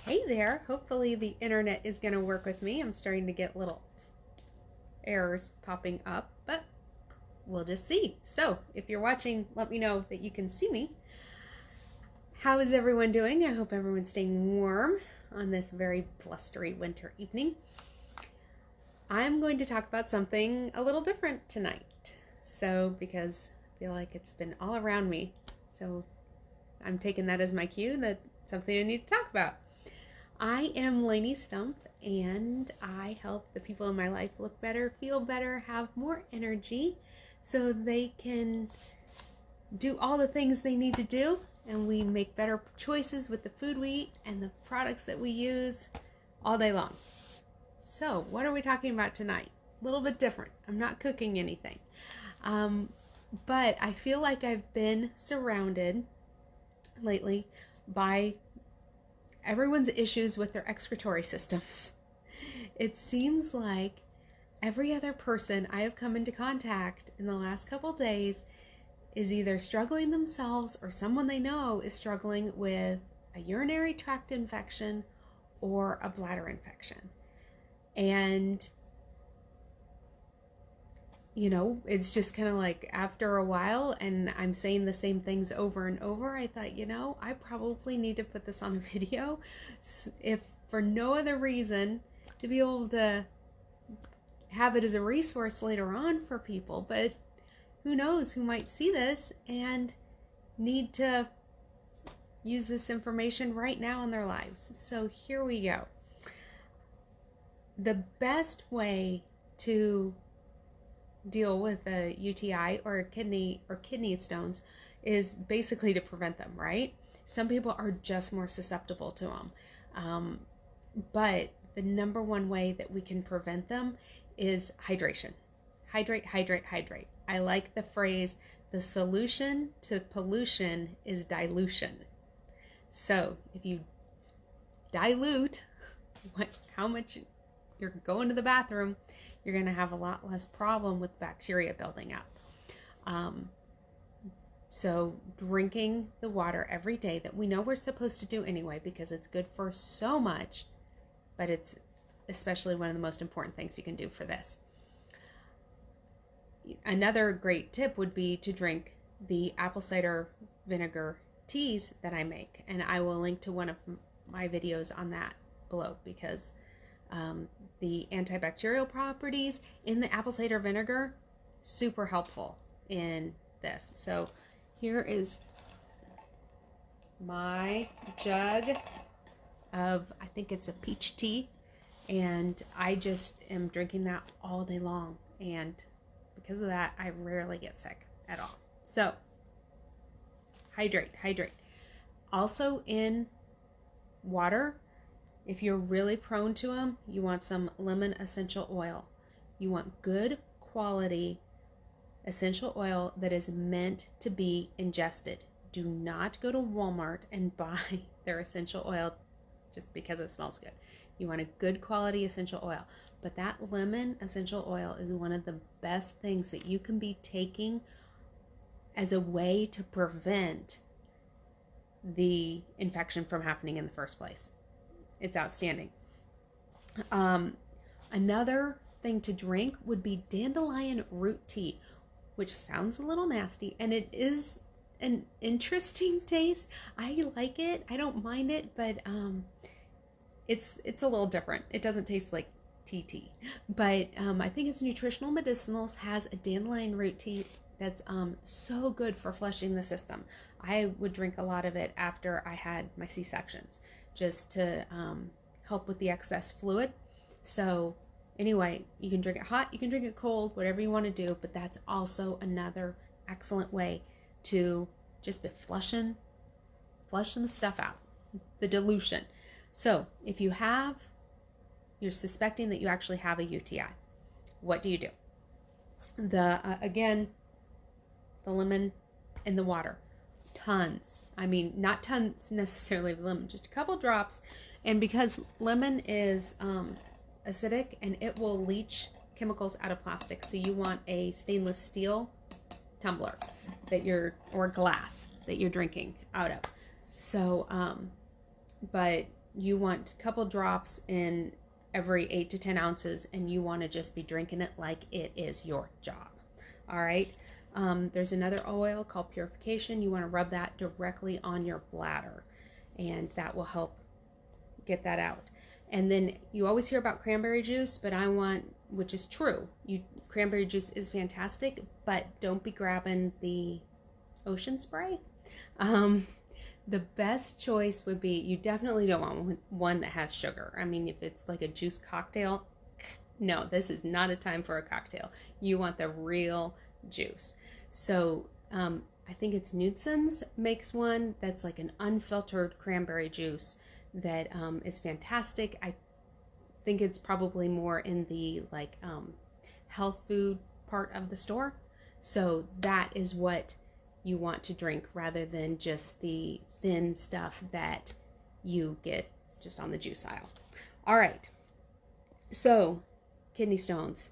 Hey there, hopefully the internet is going to work with me. I'm starting to get little errors popping up, but we'll just see. So if you're watching, let me know that you can see me. How is everyone doing? I hope everyone's staying warm on this very blustery winter evening. I'm going to talk about something a little different tonight. So because I feel like it's been all around me. So I'm taking that as my cue that it's something I need to talk about. I am Lainey Stump, and I help the people in my life look better, feel better, have more energy so they can do all the things they need to do, and we make better choices with the food we eat and the products that we use all day long. So what are we talking about tonight? A little bit different. I'm not cooking anything. But I feel like I've been surrounded lately by everyone's issues with their excretory systems. It seems like every other person I have come into contact in the last couple days is either struggling themselves or someone they know is struggling with a urinary tract infection or a bladder infection. And it's just kind of like after a while, and I'm saying the same things over and over, I thought, I probably need to put this on a video, if for no other reason, to be able to have it as a resource later on for people. But who knows who might see this and need to use this information right now in their lives. So here we go. The best way to deal with a UTI or kidney stones is basically to prevent them, right? Some people are just more susceptible to them. But the number one way that we can prevent them is hydration. Hydrate, hydrate, hydrate. I like the phrase, the solution to pollution is dilution. So if you dilute how much you're going to the bathroom, you're going to have a lot less problem with bacteria building up. So drinking the water every day that we know we're supposed to do anyway, because it's good for so much, but it's especially one of the most important things you can do for this. Another great tip would be to drink the apple cider vinegar teas that I make, and I will link to one of my videos on that below, because the antibacterial properties in the apple cider vinegar, super helpful in this. So here is my jug of, I think it's a peach tea, and I just am drinking that all day long, and because of that I rarely get sick at all. So hydrate, hydrate. Also in water, if you're really prone to them, you want some lemon essential oil. You want good quality essential oil that is meant to be ingested. Do not go to Walmart and buy their essential oil just because it smells good. You want a good quality essential oil. But that lemon essential oil is one of the best things that you can be taking as a way to prevent the infection from happening in the first place. It's outstanding. Another thing to drink would be dandelion root tea, which sounds a little nasty, and it is an interesting taste. I like it. I don't mind it, but it's a little different. It doesn't taste like tea, but I think it's nutritional medicinals, has a dandelion root tea that's so good for flushing the system. I would drink a lot of it after I had my C-sections, just to help with the excess fluid. So anyway, you can drink it hot, you can drink it cold, whatever you want to do, but that's also another excellent way to just be flushing the stuff out, the dilution. So if you're suspecting that you actually have a UTI, what do you do? Again, the lemon in the water. Tons. I mean, not tons necessarily of lemon, just a couple drops. And because lemon is acidic and it will leach chemicals out of plastic, so you want a stainless steel tumbler or glass that you're drinking out of. So, but you want a couple drops in every 8 to 10 ounces, and you want to just be drinking it like it is your job. All right. There's another oil called Purification. You want to rub that directly on your bladder, and that will help get that out. And then you always hear about cranberry juice, but which is true, cranberry juice is fantastic, but don't be grabbing the ocean spray. The best choice would be, you definitely don't want one that has sugar. I mean, if it's like a juice cocktail, no, this is not a time for a cocktail. You want the real juice. So I think it's Knudsen's makes one that's like an unfiltered cranberry juice that is fantastic. I think it's probably more in the like health food part of the store. So that is what you want to drink, rather than just the thin stuff that you get just on the juice aisle. All right. So kidney stones,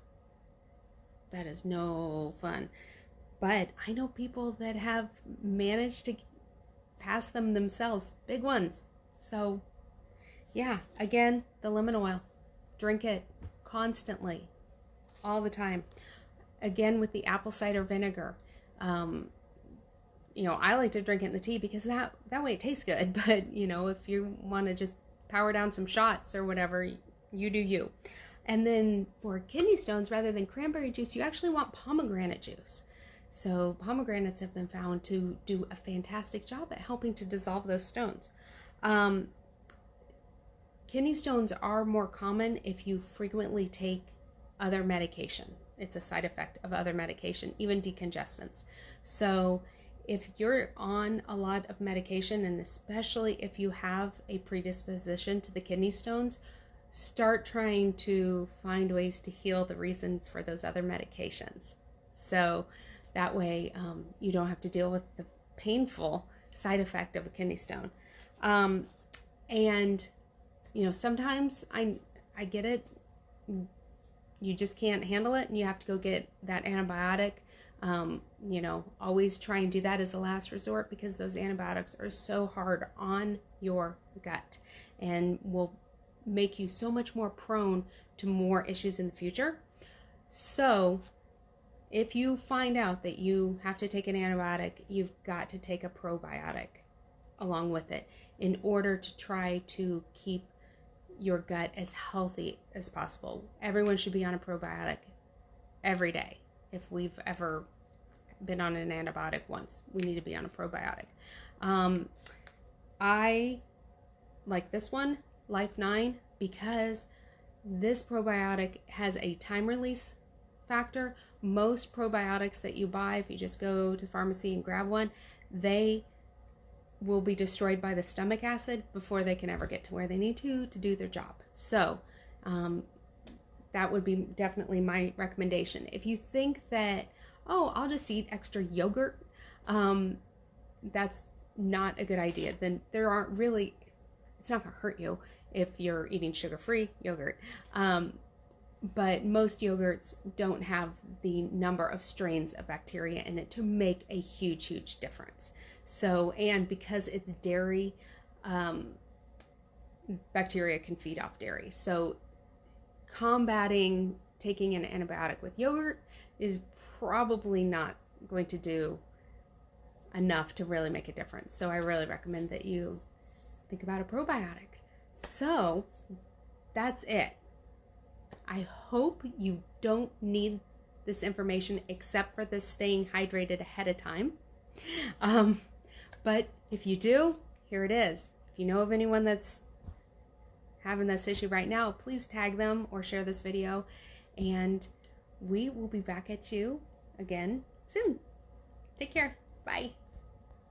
that is no fun. But I know people that have managed to pass them themselves, big ones. So yeah, again, the lemon oil, drink it constantly, all the time. Again, with the apple cider vinegar, I like to drink it in the tea because that way it tastes good. But, if you want to just power down some shots or whatever, you do you. And then for kidney stones, rather than cranberry juice, you actually want pomegranate juice. So pomegranates have been found to do a fantastic job at helping to dissolve those stones. Kidney stones are more common if you frequently take other medication. It's a side effect of other medication, even decongestants. So if you're on a lot of medication, and especially if you have a predisposition to the kidney stones, start trying to find ways to heal the reasons for those other medications. So that way you don't have to deal with the painful side effect of a kidney stone. And sometimes I get it. You just can't handle it, and you have to go get that antibiotic. Always try and do that as a last resort, because those antibiotics are so hard on your gut and will make you so much more prone to more issues in the future. So if you find out that you have to take an antibiotic, you've got to take a probiotic along with it in order to try to keep your gut as healthy as possible. Everyone should be on a probiotic every day. If we've ever been on an antibiotic once, we need to be on a probiotic. I like this one, Life 9, because this probiotic has a time release factor. Most probiotics that you buy, if you just go to the pharmacy and grab one, they will be destroyed by the stomach acid before they can ever get to where they need to do their job. So that would be definitely my recommendation. If you think that, I'll just eat extra yogurt, that's not a good idea. Then it's not going to hurt you if you're eating sugar-free yogurt. But most yogurts don't have the number of strains of bacteria in it to make a huge, huge difference. So, and because it's dairy, bacteria can feed off dairy. So combating taking an antibiotic with yogurt is probably not going to do enough to really make a difference. So I really recommend that you think about a probiotic. So that's it. I hope you don't need this information except for this staying hydrated ahead of time. But if you do, here it is. If you know of anyone that's having this issue right now, please tag them or share this video, and we will be back at you again soon. Take care. Bye.